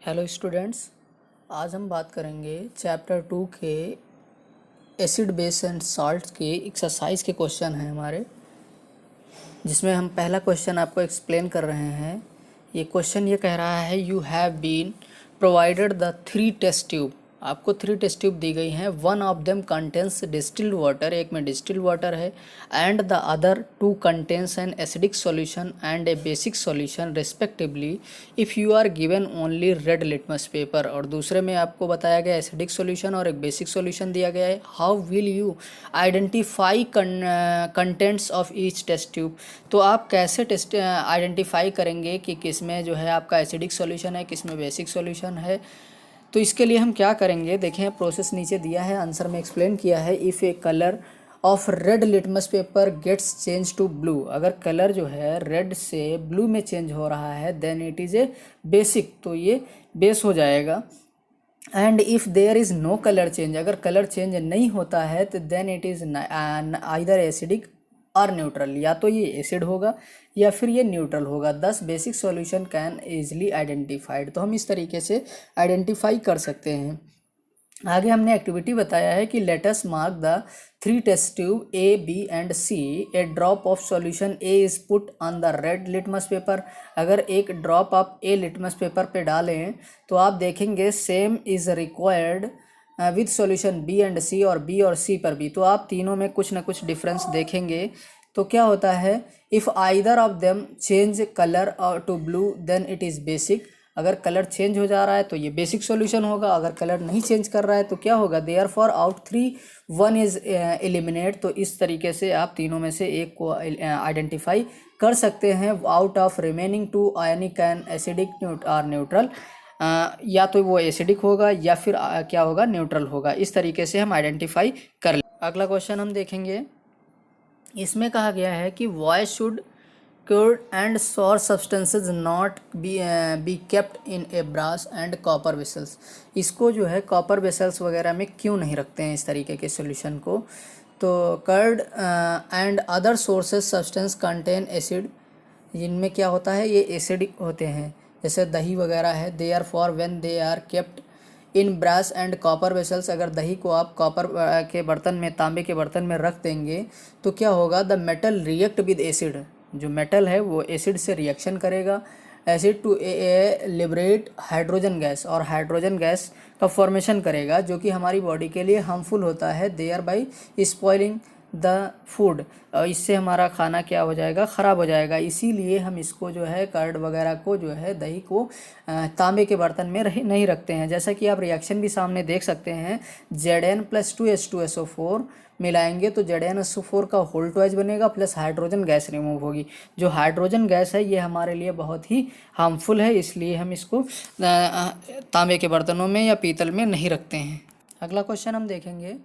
Hello students, आज हम बात करेंगे चैप्टर 2 के एसिड बेस एंड साल्ट के एक्सरसाइज के क्वेश्चन हैं हमारे, जिसमें हम पहला क्वेश्चन आपको एक्सप्लेन कर रहे हैं। ये क्वेश्चन ये कह रहा है you have been provided the 3 test tube. आपको 3 टेस्ट ट्यूब दी गई हैं। One of them contains distilled water, एक में डिस्टिल्ड वाटर है, and the other 2 contains an acidic solution and a basic solution respectively. If you are given only red litmus paper, और दूसरे में आपको बताया गया एसिडिक सॉल्यूशन और एक बेसिक सॉल्यूशन दिया गया है। How will you identify contents of each test tube. तो आप कैसे टेस्ट आइडेंटिफाई करेंगे कि किस में जो है आपका एसिडिक सॉल्यूशन है, किस में बेसिक सॉल्यूशन है। तो इसके लिए हम क्या करेंगे, देखें प्रोसेस नीचे दिया है, आंसर में एक्सप्लेन किया है। If a colour of red litmus paper gets change to blue, अगर कलर जो है रेड से ब्लू में चेंज हो रहा है, then it is a basic, तो ये बेस हो जाएगा। And if there is no colour change, अगर कलर चेंज नहीं होता है तो then it is either acidic और न्यूट्रल, या तो ये एसिड होगा या फिर ये न्यूट्रल होगा। दस basic solution can easily identified, तो हम इस तरीके से आइडेंटिफाई कर सकते हैं। आगे हमने एक्टिविटी बताया है कि let us mark the 3 test tube A, B and C. A drop of solution A is put on the red litmus paper. अगर एक ड्रॉप आप ए लिटमस पेपर पे डालें तो आप देखेंगे same is required with solution B and C, और B और सी पर भी। तो आप तीनों में कुछ ना कुछ डिफरेंस देखेंगे। तो क्या होता है, if either of them change colour to blue then it is basic. अगर कलर चेंज हो जा रहा है तो ये बेसिक सॉल्यूशन होगा। अगर कलर नहीं चेंज कर रहा है तो क्या होगा, therefore out 3 1 is eliminate. तो इस तरीके से आप तीनों में से एक को आइडेंटिफाई कर सकते हैं। Out of remaining 2 ionic and acidic और न्यूट्रल, या तो वो एसिडिक होगा या फिर क्या होगा, न्यूट्रल होगा। इस तरीके से हम आइडेंटिफाई कर लें। अगला क्वेश्चन हम देखेंगे। इसमें कहा गया है कि why should cured and sour substances not be kept in a brass and copper vessels। इसको जो है कॉपर वेसल्स वगैरह में क्यों नहीं रखते हैं इस तरीके के सॉल्यूशन को। तो curd and other sources substance contain acid, जिनमें क्या होता है ये एसिडिक होते हैं, जैसे दही वगैरह है। They are for when they are kept in brass and copper vessels, अगर दही को आप कॉपर के बर्तन में, तांबे के बर्तन में रख देंगे तो क्या होगा, the metal react with acid, जो मेटल है वो एसिड से रिएक्शन करेगा। Acid to liberate hydrogen gas, और हाइड्रोजन गैस का फॉर्मेशन करेगा जो कि हमारी बॉडी के लिए हार्मफुल होता है। Thereby spoiling the food, इससे हमारा खाना क्या हो जाएगा, ख़राब हो जाएगा। इसीलिए हम इसको जो है कर्ड वगैरह को जो है दही को तांबे के बर्तन में नहीं रखते हैं। जैसा कि आप रिएक्शन भी सामने देख सकते हैं, Zn+2H2SO4 मिलाएंगे तो Zn SO4 का होल ट्वाइस बनेगा, प्लस हाइड्रोजन गैस रिमूव होगी। जो हाइड्रोजन गैस है ये हमारे लिए बहुत ही हार्मफुल है, इसलिए हम इसको तांबे के बर्तनों में या पीतल में नहीं रखते हैं। अगला क्वेश्चन हम देखेंगे,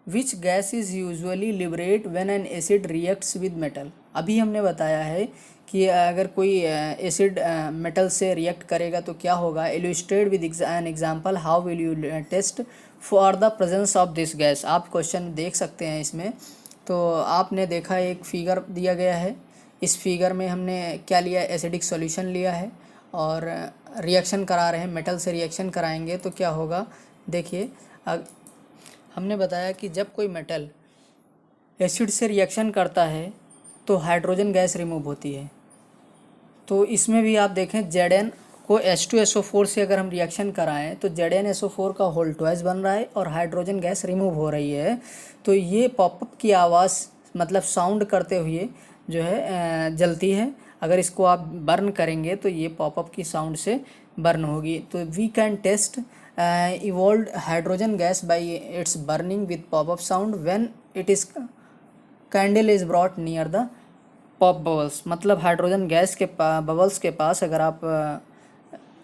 which gas is usually liberate when an acid reacts with metal. अभी हमने बताया है कि अगर कोई एसिड मेटल से रिएक्ट करेगा तो क्या होगा। Illustrate with an example, how will you test for the presence of this gas. आप क्वेश्चन देख सकते हैं इसमें। तो आपने देखा एक फिगर दिया गया है, इस फिगर में हमने क्या लिया, एसिडिक सॉल्यूशन लिया है और रिएक्शन करा रहे हैं, मेटल से रिएक्शन कराएंगे तो क्या होगा। देखिए हमने बताया कि जब कोई मेटल एसिड से रिएक्शन करता है तो हाइड्रोजन गैस रिमूव होती है। तो इसमें भी आप देखें, Zn को H2SO4 से अगर हम रिएक्शन कराएं तो Zn SO4 का होल ट्वाइस बन रहा है और हाइड्रोजन गैस रिमूव हो रही है। तो ये पॉपअप की आवाज़, मतलब साउंड करते हुए जो है जलती है। अगर इसको आप बर्न करेंगे तो ये पॉपअप की साउंड से बर्न होगी। तो we can test evolved hydrogen gas by its burning with pop-up sound when it is candle is brought near the pop bubbles। मतलब हाइड्रोजन गैस के बबल्स के पास अगर आप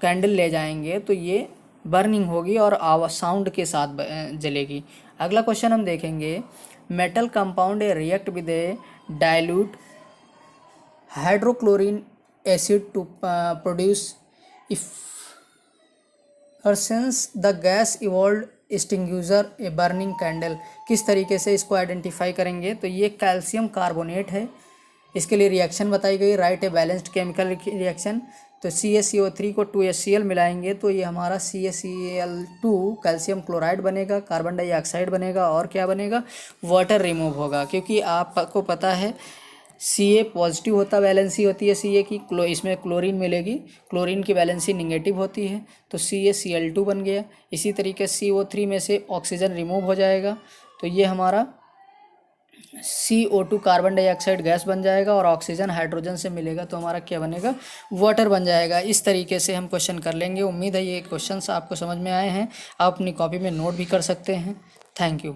कैंडल ले जाएंगे तो ये बर्निंग होगी और साउंड के साथ जलेगी। अगला क्वेश्चन हम देखेंगे, metal compound react with a dilute hydrochlorine acid to produce if sense the gas evolve extinguisher a burning candle. किस तरीके से इसको आइडेंटिफाई करेंगे, तो ये कैल्शियम कार्बोनेट है। इसके लिए रिएक्शन बताई गई, right a balanced chemical reaction. तो CaCO3 को 2HCl मिलाएंगे तो ये हमारा CaCl2 कैल्शियम क्लोराइड बनेगा, कार्बन डाइऑक्साइड बनेगा और क्या बनेगा, वाटर रिमूव होगा। क्योंकि आपको पता है Ca पॉजिटिव होता वैलेंसी होती है Ca की, इसमें क्लोरीन मिलेगी, क्लोरीन की वैलेंसी निगेटिव होती है, तो CaCl2 बन गया। इसी तरीके CO3 में से ऑक्सीजन रिमूव हो जाएगा तो ये हमारा CO2 कार्बन डाइऑक्साइड गैस बन जाएगा और ऑक्सीजन हाइड्रोजन से मिलेगा तो हमारा क्या बनेगा, वाटर बन जाएगा। इस तरीके से हम क्वेश्चन कर लेंगे। उम्मीद है ये क्वेश्चंस आपको समझ में आए हैं। आप अपनी कॉपी में नोट भी कर सकते हैं। Thank you.